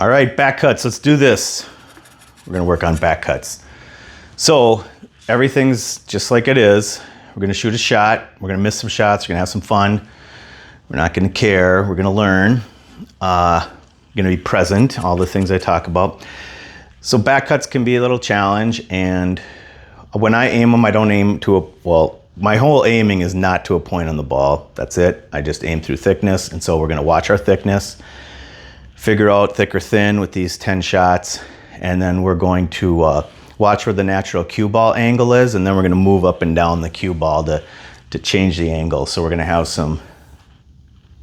All right, back cuts, let's do this. We're gonna work on back cuts. So everything's just like it is. We're gonna shoot a shot. We're gonna miss some shots. We're gonna have some fun. We're not gonna care. We're gonna learn. We're gonna be present, all the things I talk about. So back cuts can be a little challenge, and when I aim them, I don't aim to a, well, my whole aiming is not to a point on the ball. That's it. I just aim through thickness, and so we're gonna watch our thickness, figure out thick or thin with these 10 shots, and then we're going to watch where the natural cue ball angle is, and then we're gonna move up and down the cue ball to change the angle. So we're gonna have some,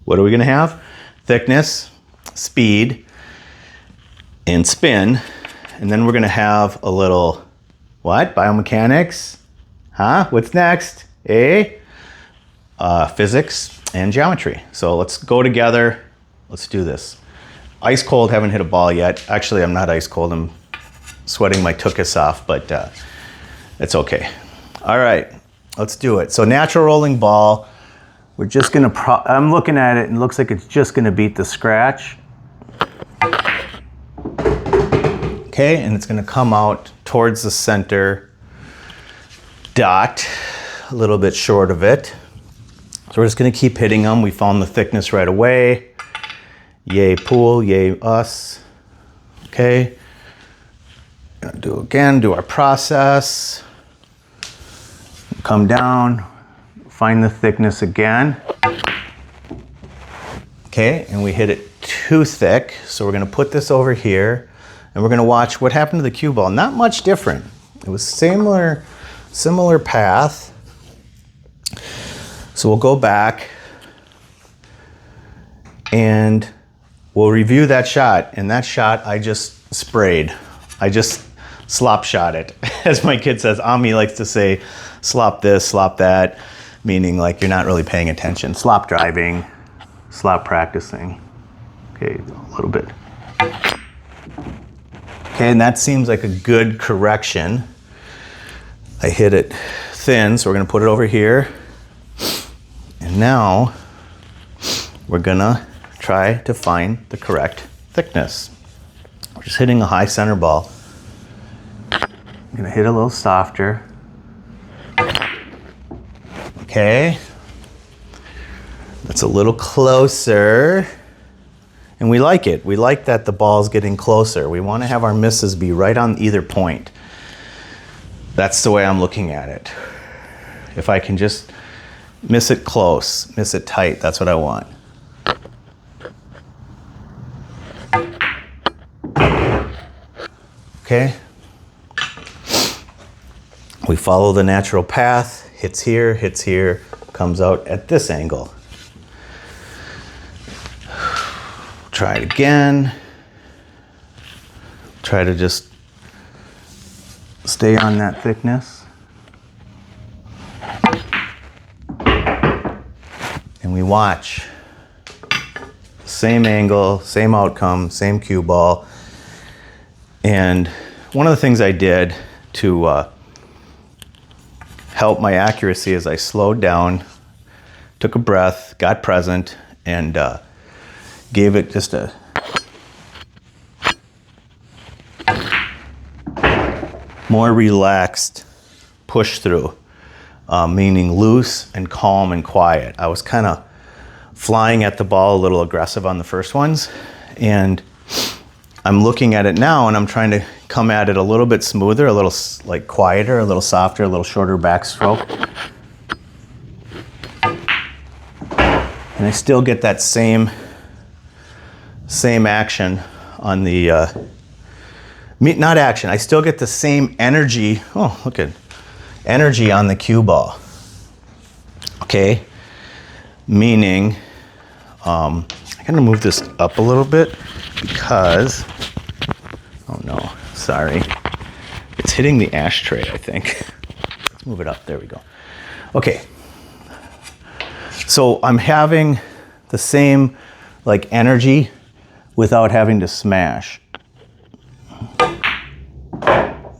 what are we gonna have? Thickness, speed, and spin. And then we're gonna have a little, what? Biomechanics? Huh? What's next? Physics and geometry. So let's go together. Let's do this. Ice cold, haven't hit a ball yet. Actually, I'm not ice cold. I'm sweating my tuchus off, but it's okay. All right, let's do it. So natural rolling ball. We're just gonna, I'm looking at it and it looks like it's just gonna beat the scratch. Okay, and it's gonna come out towards the center dot, a little bit short of it. So we're just gonna keep hitting them. We found the thickness right away. Yay pool, yay us. Okay, gonna do again, do our process. Come down, find the thickness again. Okay, and we hit it too thick, so we're gonna put this over here, and we're gonna watch what happened to the cue ball. Not much different. It was similar path. So we'll go back, and we'll review that shot, and that shot I just sprayed. I just slop shot it. As my kid says, Ami likes to say, slop this, slop that, meaning like you're not really paying attention. Slop driving, slop practicing. Okay, a little bit. Okay, and that seems like a good correction. I hit it thin, so we're gonna put it over here. And now we're gonna try to find the correct thickness. We're just hitting a high center ball. I'm gonna hit a little softer. Okay. That's a little closer. And we like it. We like that the ball's getting closer. We want to have our misses be right on either point. That's the way I'm looking at it. If I can just miss it close, miss it tight, that's what I want. Okay. We follow the natural path, hits here, comes out at this angle. Try it again. Try to just stay on that thickness. And we watch. Same angle, same outcome, same cue ball. And one of the things I did to help my accuracy is I slowed down, took a breath, got present, and gave it just a more relaxed push through, meaning loose and calm and quiet. I was kind of flying at the ball a little aggressive on the first ones, and I'm looking at it now and I'm trying to come at it a little bit smoother, a little like quieter, a little softer, a little shorter backstroke. And I still get that same action on the, not action, I still get the same energy. Oh, look at energy on the cue ball. Okay, meaning, I'm gonna move this up a little bit because, oh no, sorry. It's hitting the ashtray, I think. Let's move it up, there we go. Okay, so I'm having the same like energy without having to smash.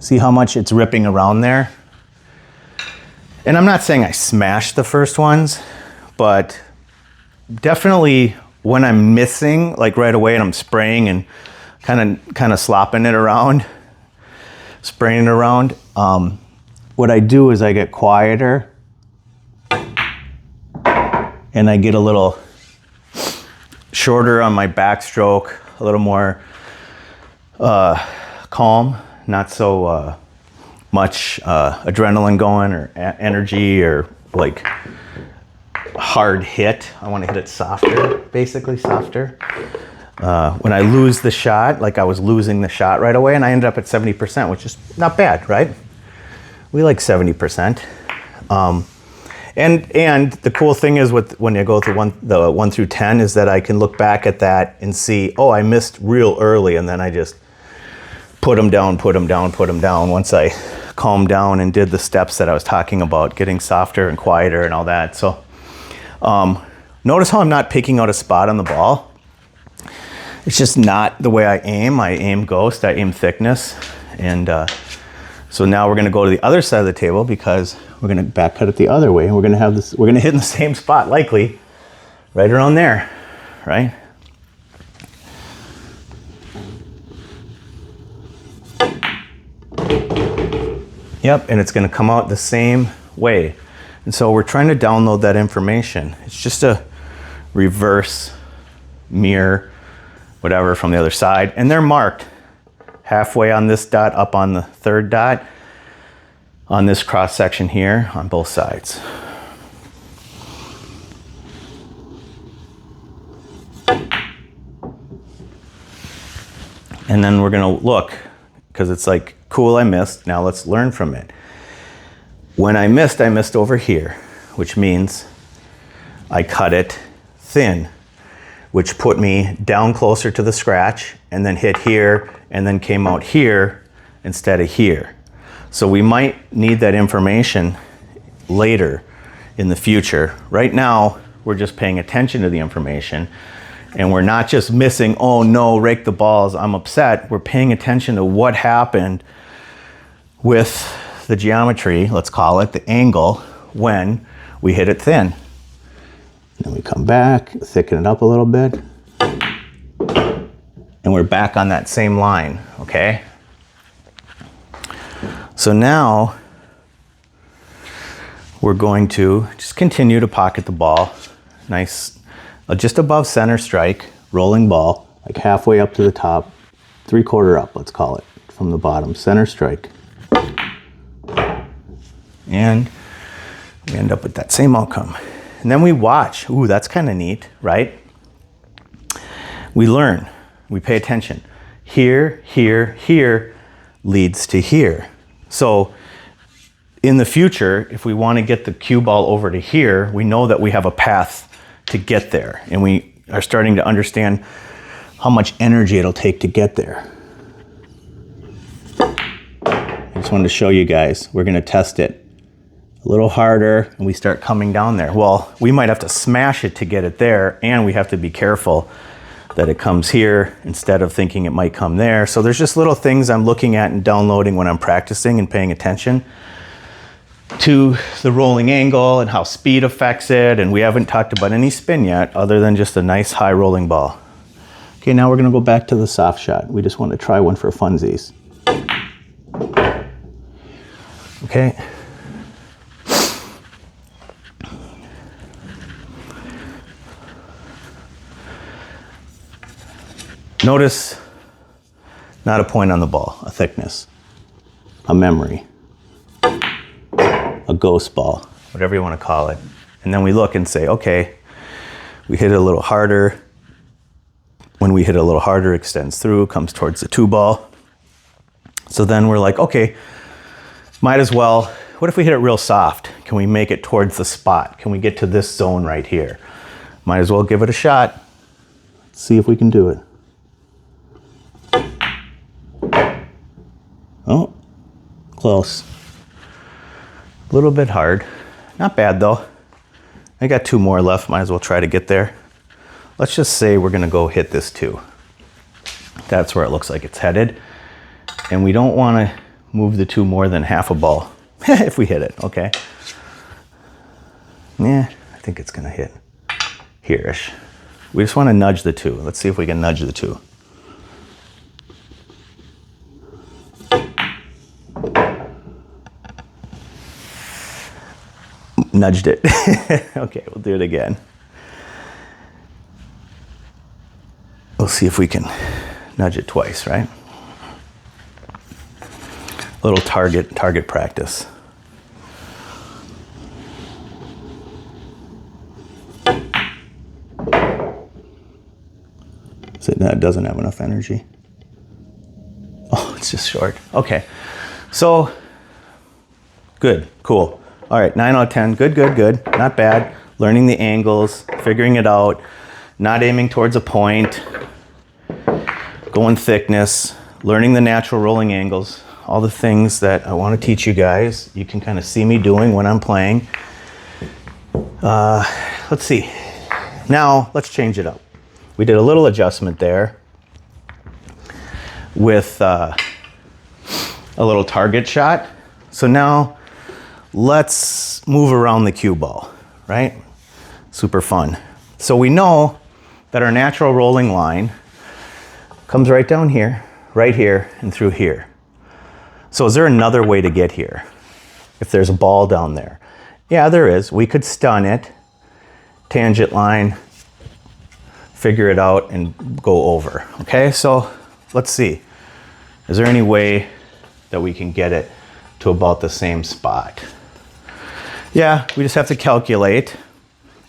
See how much it's ripping around there? And I'm not saying I smashed the first ones, but definitely when I'm missing, like right away and I'm spraying and kind of slopping it around, spraying it around. What I do is I get quieter and I get a little shorter on my backstroke, a little more calm, not so much adrenaline going or energy or like hard hit. I want to hit it softer, basically softer. When I lose the shot, like I was losing the shot right away, and I ended up at 70%, which is not bad, right? We like 70%. And the cool thing is when you go through the 1 through 10 is that I can look back at that and see, oh, I missed real early, and then I just put them down. Once I calmed down and did the steps that I was talking about, getting softer and quieter and all that. So notice how I'm not picking out a spot on the ball. It's just not the way I aim. I aim ghost, I aim thickness. And so now we're gonna go to the other side of the table because we're gonna back cut it the other way. And we're gonna have this, we're gonna hit in the same spot, likely, right around there, right? Yep, and it's gonna come out the same way. And so we're trying to download that information. It's just a reverse mirror, whatever, from the other side. And they're marked halfway on this dot, up on the third dot, on this cross section here, on both sides. And then we're gonna look, because it's like, cool, I missed, now let's learn from it. When I missed over here, which means I cut it thin, which put me down closer to the scratch, and then hit here, and then came out here instead of here. So we might need that information later in the future. Right now, we're just paying attention to the information, and we're not just missing, oh no, rake the balls, I'm upset. We're paying attention to what happened with the geometry, let's call it, the angle, when we hit it thin. Then we come back, thicken it up a little bit, and we're back on that same line, okay? So now we're going to just continue to pocket the ball. Nice, just above center strike, rolling ball, like halfway up to the top, 3/4 up, let's call it, from the bottom, center strike. And we end up with that same outcome. And then we watch. Ooh, that's kind of neat, right? We learn. We pay attention. Here, here, here leads to here. So in the future, if we want to get the cue ball over to here, we know that we have a path to get there. And we are starting to understand how much energy it'll take to get there. I just wanted to show you guys. We're going to test it a little harder, and we start coming down there. Well, we might have to smash it to get it there, and we have to be careful that it comes here instead of thinking it might come there. So there's just little things I'm looking at and downloading when I'm practicing and paying attention to the rolling angle and how speed affects it. And we haven't talked about any spin yet, other than just a nice high rolling ball. Okay, now we're gonna go back to the soft shot. We just want to try one for funsies. Okay. Notice, not a point on the ball, a thickness, a memory, a ghost ball, whatever you want to call it. And then we look and say, okay, we hit it a little harder. When we hit it a little harder, it extends through, comes towards the 2 ball. So then we're like, okay, might as well, what if we hit it real soft? Can we make it towards the spot? Can we get to this zone right here? Might as well give it a shot. Let's see if we can do it. Oh, close. A little bit hard. Not bad though. I got 2 more left, might as well try to get there. Let's just say we're gonna go hit this 2. That's where it looks like it's headed. And we don't wanna move the 2 more than half a ball. If we hit it, okay. Yeah, I think it's gonna hit here-ish. We just wanna nudge the 2. Let's see if we can nudge the 2. Nudged it. Okay, we'll do it again. We'll see if we can nudge it twice, right? A little target practice. So it doesn't have enough energy. Oh, it's just short. Okay, so good, cool. All right, 9 out of 10, good, good, good, not bad. Learning the angles, figuring it out, not aiming towards a point, going thickness, learning the natural rolling angles, all the things that I want to teach you guys. You can kind of see me doing when I'm playing. Let's see. Now, let's change it up. We did a little adjustment there with a little target shot. So now let's move around the cue ball, right? Super fun. So we know that our natural rolling line comes right down here, right here, and through here. So is there another way to get here? If there's a ball down there? Yeah, there is. We could stun it, tangent line, figure it out, and go over. Okay, so let's see. Is there any way that we can get it to about the same spot? Yeah, we just have to calculate.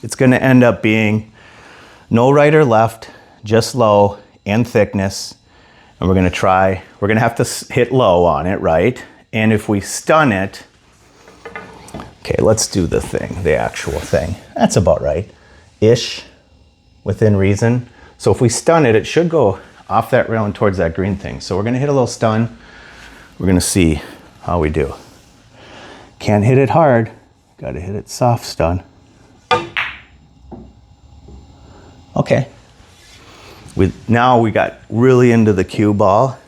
It's going to end up being no right or left, just low and thickness. And we're going to have to hit low on it, right? And if we stun it, okay, let's do the actual thing. That's about right. Ish, within reason. So if we stun it, it should go off that rail and towards that green thing. So we're going to hit a little stun. We're going to see how we do. Can't hit it hard. Got to hit it soft stun. Okay. Now we got really into the cue ball,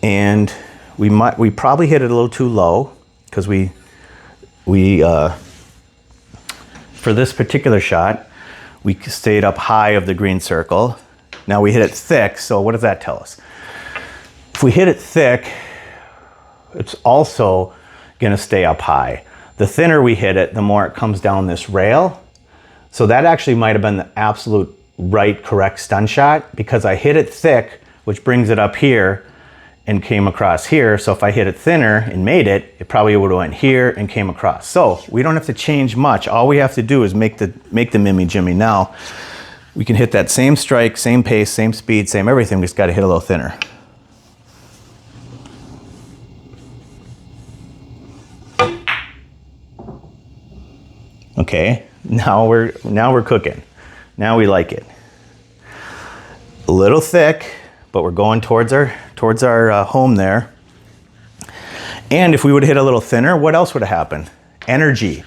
and we probably hit it a little too low because we for this particular shot we stayed up high of the green circle. Now we hit it thick. So what does that tell us? If we hit it thick, it's also going to stay up high. The thinner we hit it, the more it comes down this rail. So that actually might have been the absolute right, correct stun shot because I hit it thick, which brings it up here and came across here. So if I hit it thinner and made it, it probably would have went here and came across. So we don't have to change much. All we have to do is make the Mimi Jimmy. Now we can hit that same strike, same pace, same speed, same everything. We just got to hit a little thinner. Okay, now we're cooking. Now we like it. A little thick, but we're going towards our home there. And if we would have hit a little thinner, what else would have happened? Energy.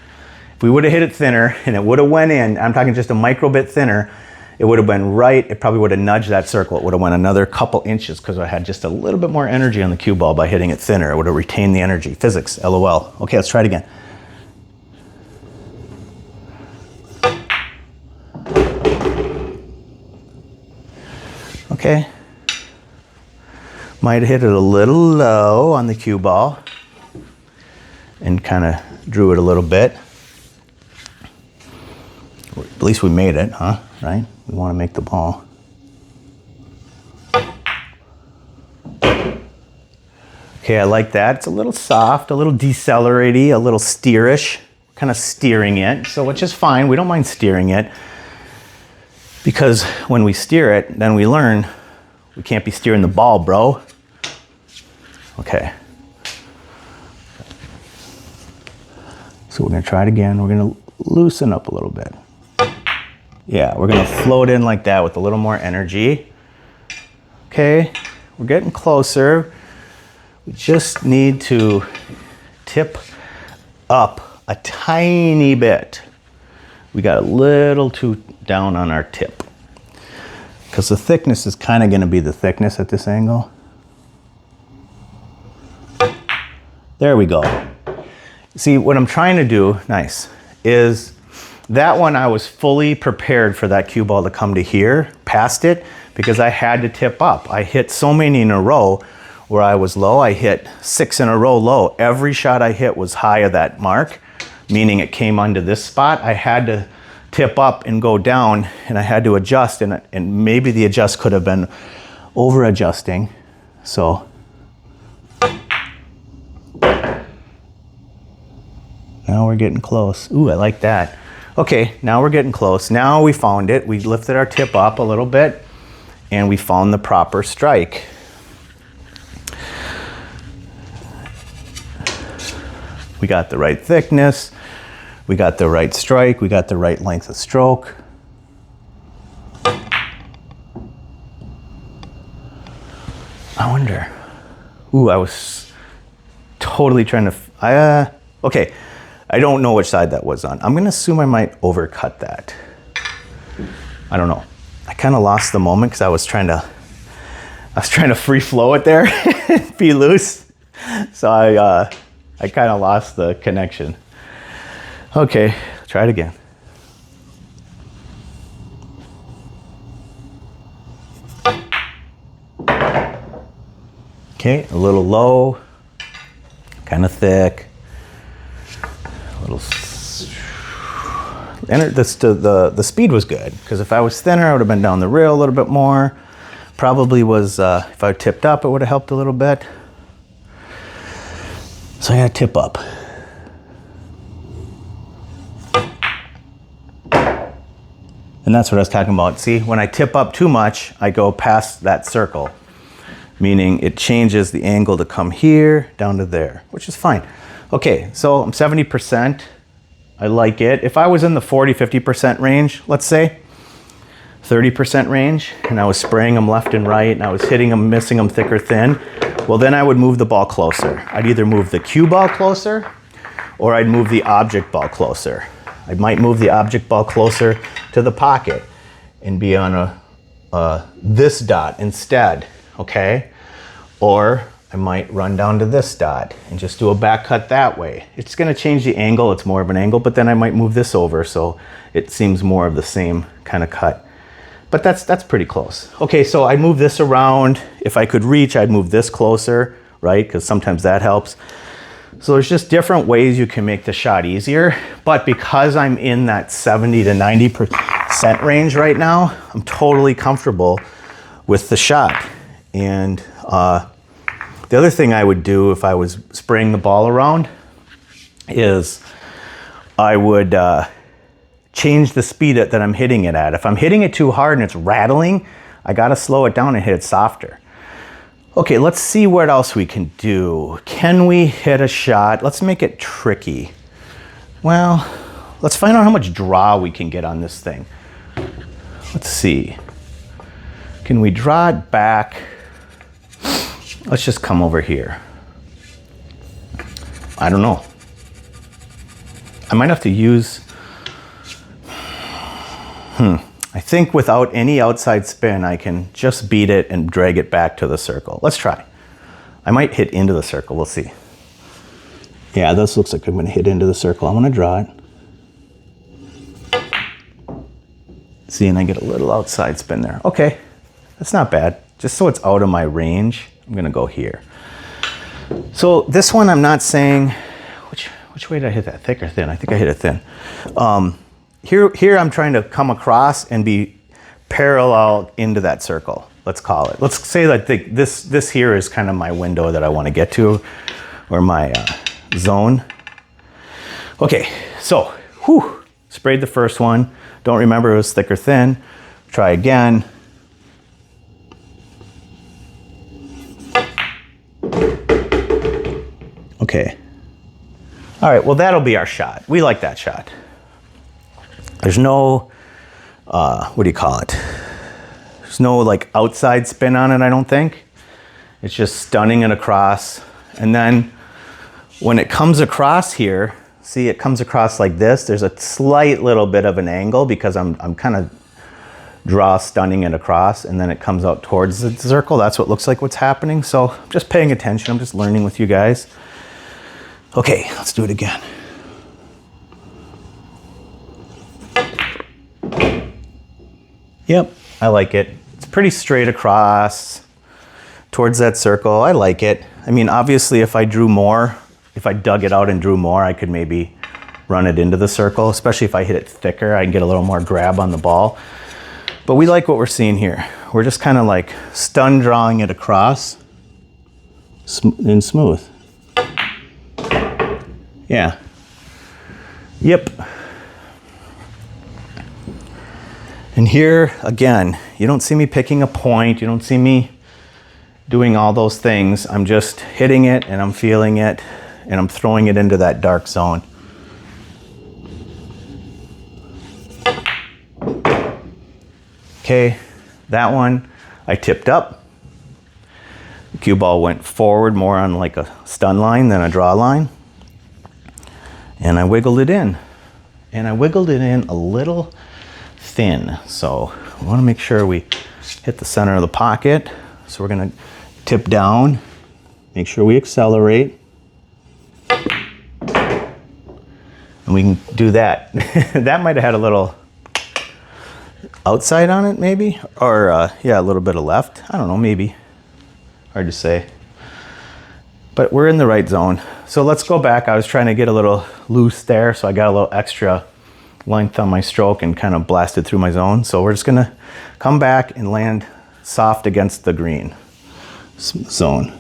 If we would have hit it thinner and it would have went in, I'm talking just a micro bit thinner, it would have been right. It probably would have nudged that circle. It would have went another couple inches because I had just a little bit more energy on the cue ball by hitting it thinner. It would have retained the energy. Physics, LOL. Okay, let's try it again. Okay, might have hit it a little low on the cue ball and kind of drew it a little bit. At least we made it, huh? Right? We want to make the ball. Okay, I like that. It's a little soft, a little deceleraty, a little steerish, kind of steering it. So which is fine. We don't mind steering it. Because when we steer it, then we learn we can't be steering the ball, bro. Okay. So we're going to try it again. We're going to loosen up a little bit. Yeah, we're going to float in like that with a little more energy. Okay, we're getting closer. We just need to tip up a tiny bit. We got a little too down on our tip because the thickness is kind of going to be the thickness at this angle. There we go. See, what I'm trying to do, nice, is that one I was fully prepared for that cue ball to come to here, past it, because I had to tip up. I hit so many in a row where I was low. I hit 6 in a row low. Every shot I hit was high of that mark. meaning it came onto this spot, I had to tip up and go down, and I had to adjust, and maybe the adjust could have been over adjusting. So now we're getting close. Ooh, I like that. Okay, now we're getting close. Now we found it. We lifted our tip up a little bit, and we found the proper strike. We got the right thickness, we got the right strike, we got the right length of stroke. I wonder. Ooh, I was totally trying to, okay. I don't know which side that was on. I'm gonna assume I might overcut that. I don't know. I kind of lost the moment because I was trying to free flow it there, be loose. So I kind of lost the connection. Okay, try it again. Okay, a little low, kind of thick. And the speed was good, because if I was thinner, I would have been down the rail a little bit more. Probably was, if I tipped up, it would have helped a little bit. So I got to tip up. And that's what I was talking about. See, when I tip up too much, I go past that circle, meaning it changes the angle to come here down to there, which is fine. Okay, so I'm 70%. I like it. If I was in the 40-50% range, let's say, 30% range, and I was spraying them left and right, and I was hitting them, missing them thick or thin, well, then I would move the ball closer. I'd either move the cue ball closer, or I'd move the object ball closer. I might move the object ball closer to the pocket and be on this dot instead, okay? Or I might run down to this dot and just do a back cut that way. It's gonna change the angle, it's more of an angle, but then I might move this over so it seems more of the same kind of cut. But that's pretty close. Okay, so I move this around. If I could reach, I'd move this closer, right? Because sometimes that helps. So there's just different ways you can make the shot easier. But because I'm in that 70 to 90% range right now, I'm totally comfortable with the shot. And the other thing I would do if I was spraying the ball around is I would change the speed that I'm hitting it at. If I'm hitting it too hard and it's rattling, I gotta slow it down and hit it softer. Okay, let's see what else we can do. Can we hit a shot? Let's make it tricky. Well, let's find out how much draw we can get on this thing. Let's see. Can we draw it back? Let's just come over here. I don't know. I might have to use, I think without any outside spin, I can just beat it and drag it back to the circle. Let's try. I might hit into the circle, we'll see. Yeah, this looks like I'm gonna hit into the circle. I'm gonna draw it. See, and I get a little outside spin there. Okay, that's not bad. Just so it's out of my range, I'm gonna go here. So this one I'm not saying, which way did I hit that, thick or thin? I think I hit it thin. Here I'm trying to come across and be parallel into that circle, let's call it. Let's say that this here is kind of my window that I wanna get to, or my zone. Okay, so, sprayed the first one. Don't remember it was thick or thin. Try again. Okay. All right, well, that'll be our shot. We like that shot. There's no, what do you call it? There's no like outside spin on it, I don't think. It's just stunning it across. And then when it comes across here, see, it comes across like this. There's a slight little bit of an angle because I'm kind of stunning it across, and then it comes out towards the circle. That's what looks like what's happening. So I'm just paying attention. I'm just learning with you guys. Okay, let's do it again. Yep, I like it. It's pretty straight across towards that circle. I like it. I mean, obviously if I drew more, if I dug it out and drew more, I could maybe run it into the circle, especially if I hit it thicker, I can get a little more grab on the ball. But we like what we're seeing here. We're just kind of like stun drawing it across and smooth. Yeah. Yep. And here, again, you don't see me picking a point. You don't see me doing all those things. I'm just hitting it and I'm feeling it and I'm throwing it into that dark zone. Okay, that one I tipped up. The cue ball went forward more on like a stun line than a draw line. And I wiggled it in. And I wiggled it in a little thin. So I want to make sure we hit the center of the pocket. So we're going to tip down, make sure we accelerate. And we can do that. That might have had a little outside on it maybe, or yeah, a little bit of left. I don't know, maybe. Hard to say. But we're in the right zone. So let's go back. I was trying to get a little loose there, so I got a little extra length on my stroke and kind of blasted through my zone. So we're just gonna come back and land soft against the green zone.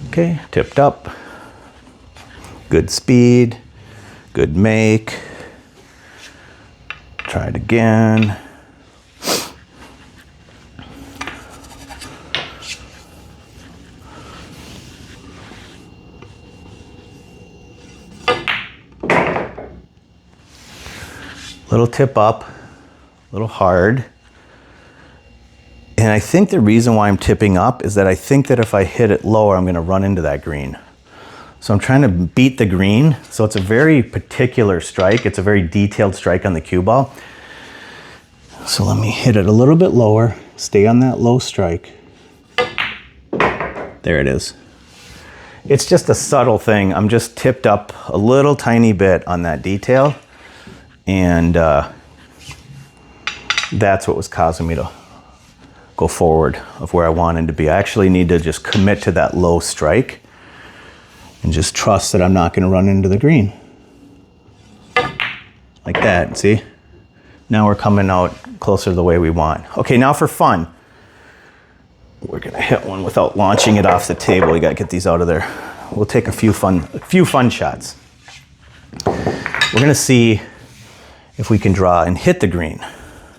Okay, tipped up. Good speed, good make. Try it again. Little tip up, a little hard. And I think the reason why I'm tipping up is that I think that if I hit it lower, I'm gonna run into that green. So I'm trying to beat the green. So it's a very particular strike. It's a very detailed strike on the cue ball. So let me hit it a little bit lower, stay on that low strike. There it is. It's just a subtle thing. I'm just tipped up a little tiny bit on that detail. And that's what was causing me to go forward of where I wanted to be. I actually need to just commit to that low strike and just trust that I'm not going to run into the green. Like that, see? Now we're coming out closer to the way we want. Okay, now for fun. We're going to hit one without launching it off the table. You got to get these out of there. We'll take a few fun shots. We're going to see if we can draw and hit the green.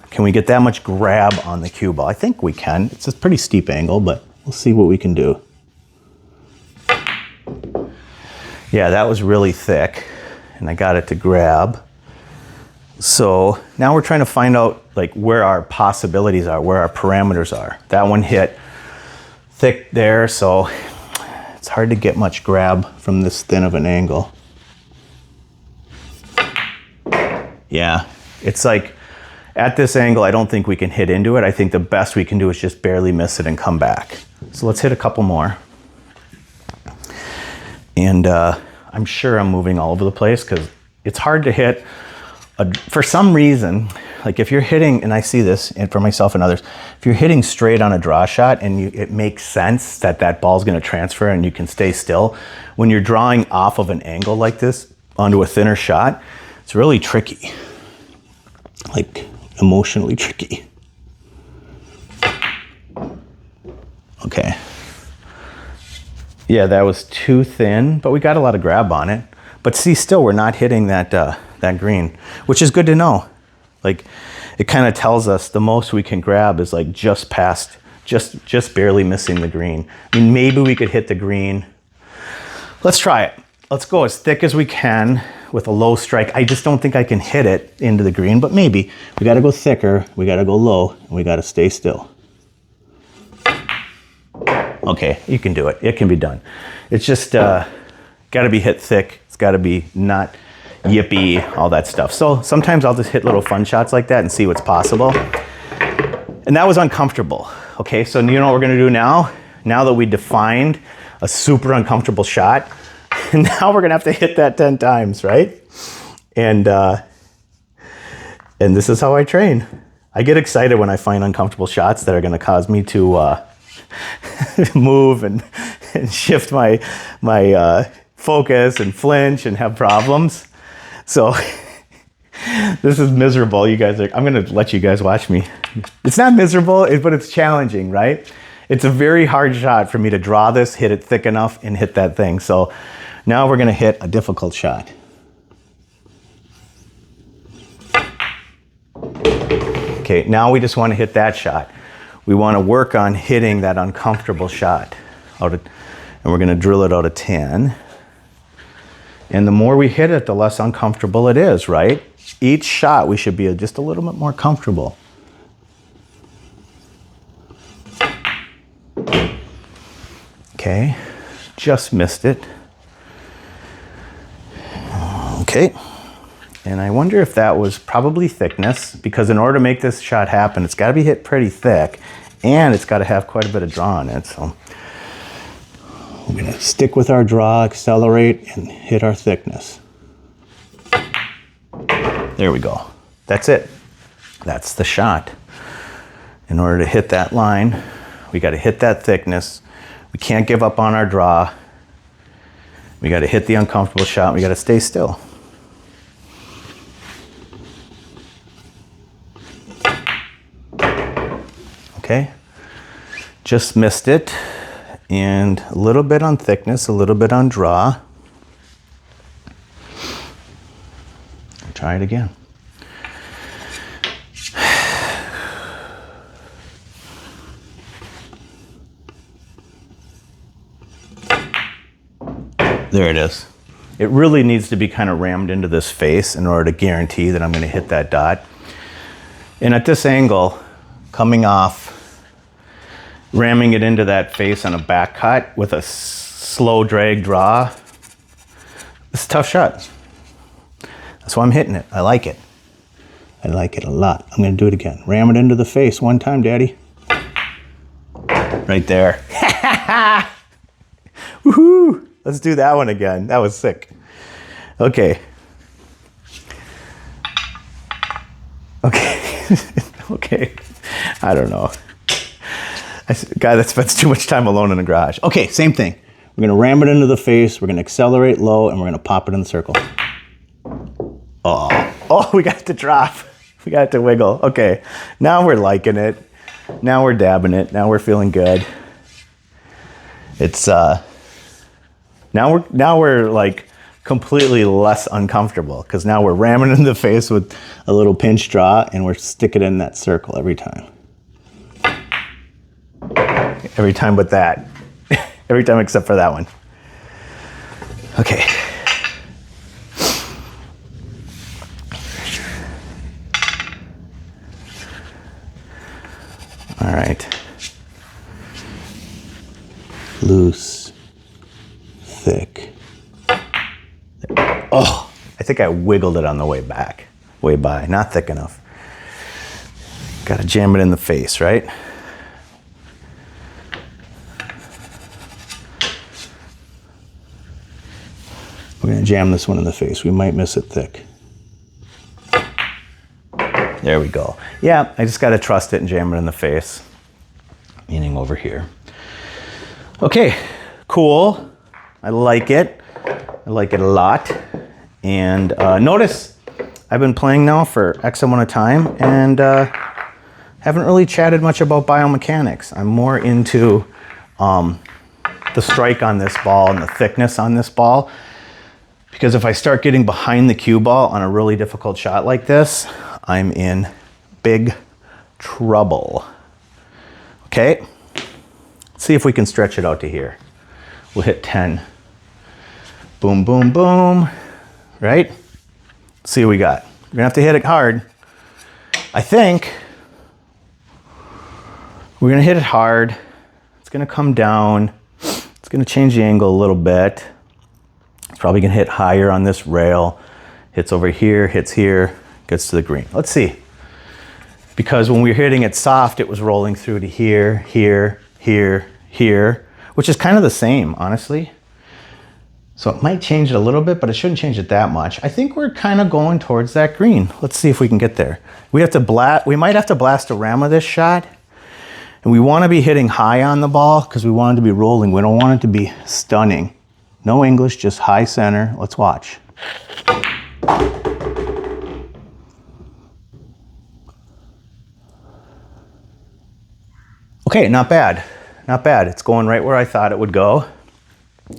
Can we get that much grab on the cue ball? I think we can. It's a pretty steep angle, but we'll see what we can do. Yeah, that was really thick, and I got it to grab. So now we're trying to find out like where our possibilities are, where our parameters are. That one hit thick there, so it's hard to get much grab from this thin of an angle. Yeah, it's like at this angle, I don't think we can hit into it. I think the best we can do is just barely miss it and come back. So let's hit a couple more. And I'm sure I'm moving all over the place because it's hard to hit. For some reason, like if you're hitting, and I see this and for myself and others, if you're hitting straight on a draw shot and it makes sense that that ball's gonna transfer and you can stay still, when you're drawing off of an angle like this onto a thinner shot, it's really tricky, like emotionally tricky. Okay. Yeah, that was too thin, but we got a lot of grab on it. But see, still we're not hitting that that green, which is good to know. Like it kind of tells us the most we can grab is like just past, just barely missing the green. I mean, maybe we could hit the green. Let's try it. Let's go as thick as we can with a low strike. I just don't think I can hit it into the green, but maybe. We got to go thicker, we got to go low, and we got to stay still. Okay, you can do it. It can be done. It's just got to be hit thick. It's got to be not yippee, all that stuff. So sometimes I'll just hit little fun shots like that and see what's possible. And that was uncomfortable. Okay, so you know what we're going to do now? Now that we defined a super uncomfortable shot, now we're going to have to hit that 10 times, right? And this is how I train. I get excited when I find uncomfortable shots that are going to cause me to move and and shift my focus and flinch and have problems. So this is miserable. You guys are, I'm gonna let you guys watch me. It's not miserable, but it's challenging, right? It's a very hard shot for me to draw this, hit it thick enough, and hit that thing. So now we're gonna hit a difficult shot. Okay, now we just wanna hit that shot. We wanna work on hitting that uncomfortable shot. And we're gonna drill it out of 10. And the more we hit it, the less uncomfortable it is, right? Each shot we should be just a little bit more comfortable. Okay, just missed it. Okay, and I wonder if that was probably thickness, because in order to make this shot happen, it's gotta be hit pretty thick, and it's gotta have quite a bit of draw in it, so. We're gonna stick with our draw, accelerate, and hit our thickness. There we go. That's it. That's the shot. In order to hit that line, we gotta hit that thickness. We can't give up on our draw. We gotta hit the uncomfortable shot. We gotta stay still. Okay, just missed it. And a little bit on thickness, a little bit on draw. Try it again. There it is. It really needs to be kind of rammed into this face in order to guarantee that I'm going to hit that dot. And at this angle, coming off, ramming it into that face on a back cut with a slow drag draw, it's a tough shot. That's why I'm hitting it. I like it. I like it a lot. I'm going to do it again. Ram it into the face one time, Daddy. Right there. Woohoo! Let's do that one again. That was sick. Okay. Okay. Okay. I don't know. Guy that spends too much time alone in the garage. Okay, same thing. We're gonna ram it into the face, we're gonna accelerate low, and we're gonna pop it in the circle. Oh, we got it to drop. We got it to wiggle. Okay, now we're liking it. Now we're dabbing it. Now we're feeling good. It's, now we're like completely less uncomfortable, because now we're ramming in the face with a little pinch draw, and we're sticking in that circle every time. Every time but that. Every time except for that one. Okay. All right. Loose. Thick. Oh, I think I wiggled it on the way back. Way by. Not thick enough. Gotta jam it in the face, right? We're gonna jam this one in the face. We might miss it thick. There we go. Yeah, I just gotta trust it and jam it in the face. Meaning over here. Okay, cool. I like it. I like it a lot. And notice, I've been playing now for X amount of time, and haven't really chatted much about biomechanics. I'm more into the strike on this ball and the thickness on this ball. Because if I start getting behind the cue ball on a really difficult shot like this, I'm in big trouble. Okay, let's see if we can stretch it out to here. We'll hit 10. Boom, boom, boom, right? Let's see what we got. We're gonna have to hit it hard. I think we're gonna hit it hard. It's gonna come down. It's gonna change the angle a little bit. It's probably gonna hit higher on this rail. Hits over here, hits here, gets to the green. Let's see. Because when we were hitting it soft, it was rolling through to here, here, here, here, which is kind of the same, honestly. So it might change it a little bit, but it shouldn't change it that much. I think we're kind of going towards that green. Let's see if we can get there. We might have to blast a ram of this shot, And we want to be hitting high on the ball because we want it to be rolling. We don't want it to be stunning. No English, just high center. Let's watch. Okay, not bad. Not bad. It's going right where I thought it would go.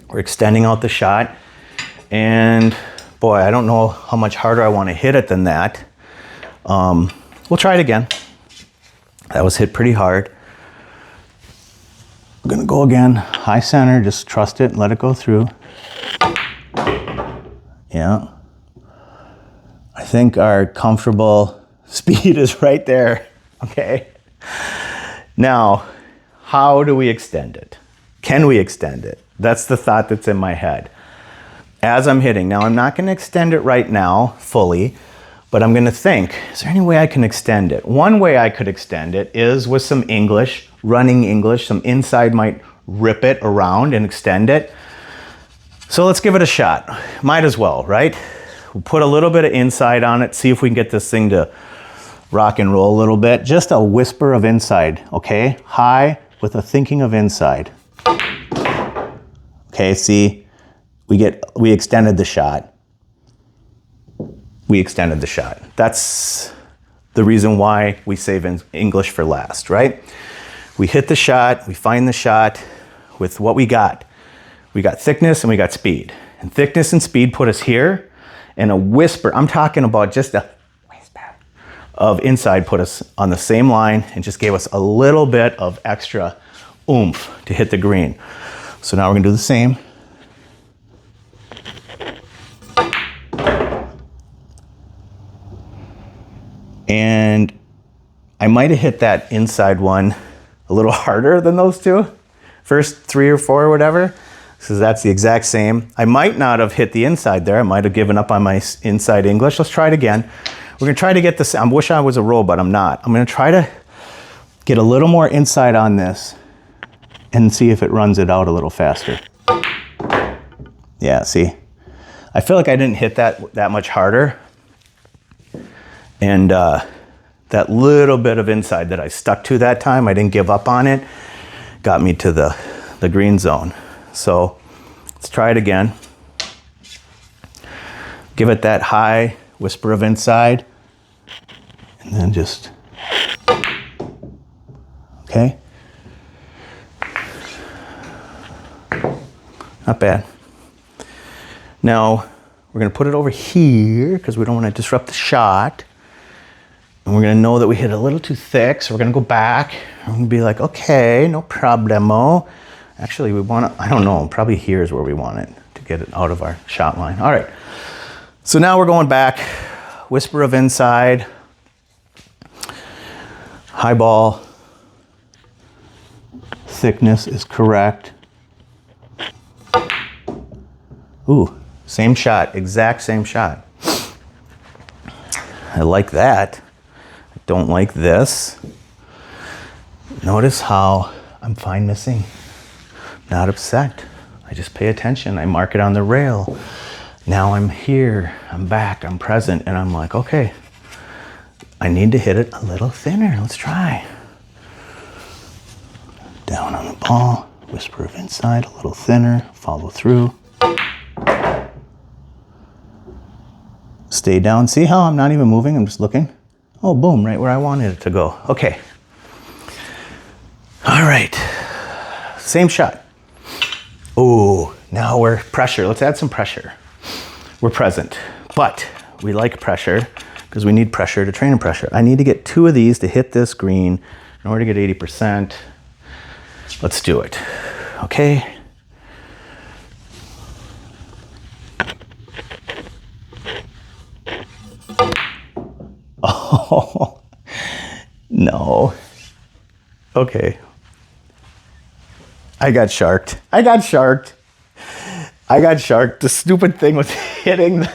We're extending out the shot. And boy, I don't know how much harder I want to hit it than that. We'll try it again. That was hit pretty hard. I'm gonna go again, high center, just trust it and let it go through. Yeah. I think our comfortable speed is right there, okay? Now, how do we extend it? Can we extend it? That's the thought that's in my head. As I'm hitting, now I'm not gonna extend it right now fully, but I'm gonna think, is there any way I can extend it? One way I could extend it is with some English, running English, some inside might rip it around and extend it. So let's give it a shot. Might as well, right? We'll put a little bit of inside on it, see if we can get this thing to rock and roll a little bit. Just a whisper of inside, okay? High with a thinking of inside. Okay, see, we extended the shot. We extended the shot. That's the reason why we save English for last, right? We hit the shot, we find the shot with what we got. We got thickness and we got speed. And thickness and speed put us here, and a whisper, I'm talking about just a whisper of inside put us on the same line and just gave us a little bit of extra oomph to hit the green. So now we're gonna do the same. And I might have hit that inside one a little harder than those two. First 3 or 4 or whatever. So that's the exact same. I might not have hit the inside there. I might have given up on my inside English. Let's try it again. We're gonna try to get this, I wish I was a roll, but I'm not. I'm gonna try to get a little more inside on this and see if it runs it out a little faster. Yeah, see? I feel like I didn't hit that much harder. And that little bit of inside that I stuck to that time, I didn't give up on it, got me to the green zone. So let's try it again. Give it that high whisper of inside, and then just, okay. Not bad. Now we're gonna put it over here because we don't want to disrupt the shot. And we're gonna know that we hit a little too thick, so we're gonna go back. I'm gonna be like, okay, no problemo. Actually, we want to, I don't know, probably here is where we want it to get it out of our shot line. All right, so now we're going back. Whisper of inside. High ball. Thickness is correct. Ooh, same shot, exact same shot. I like that. I don't like this. Notice how I'm fine missing. Not upset. I just pay attention. I mark it on the rail. Now I'm here, I'm back, I'm present, and I'm like, okay, I need to hit it a little thinner. Let's try. Down on the ball, whisper of inside, a little thinner, follow through. Stay down. See how I'm not even moving? I'm just looking. Oh, boom, right where I wanted it to go. Okay. All right. Same shot. Oh, now we're pressure. Let's add some pressure. We're present, but we like pressure because we need pressure to train in pressure. I need to get 2 of these to hit this green in order to get 80%. Let's do it. Okay. Oh, no. Okay. I got sharked. I got sharked. The stupid thing was hitting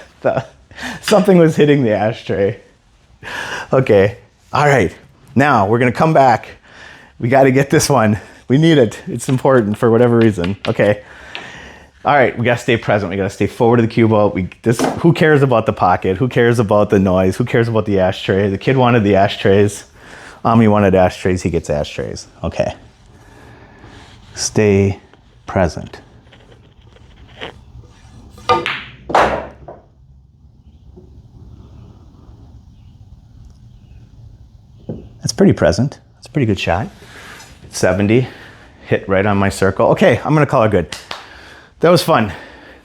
something was hitting the ashtray. Okay. All right. Now we're going to come back. We got to get this one. We need it. It's important for whatever reason. Okay. All right. We got to stay present. We got to stay forward of the cue ball. Who cares about the pocket? Who cares about the noise? Who cares about the ashtray? The kid wanted the ashtrays. Mommy wanted ashtrays, he gets ashtrays. Okay. Stay present. That's pretty present. That's a pretty good shot. 70, hit right on my circle. Okay, I'm gonna call it good. That was fun.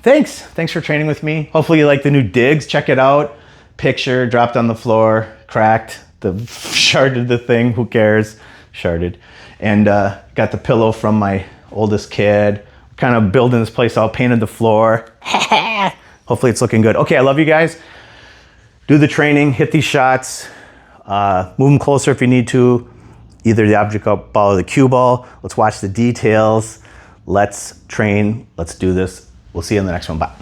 Thanks for training with me. Hopefully you like the new digs. Check it out. Picture dropped on the floor, cracked, sharded the thing, who cares? Sharded. And got the pillow from my oldest kid. Kind of building this place out, painted the floor. Hopefully it's looking good. Okay, I love you guys. Do the training, hit these shots, move them closer if you need to, either the object ball or the cue ball. Let's watch the details. Let's train. Let's do this. We'll see you in the next one. Bye.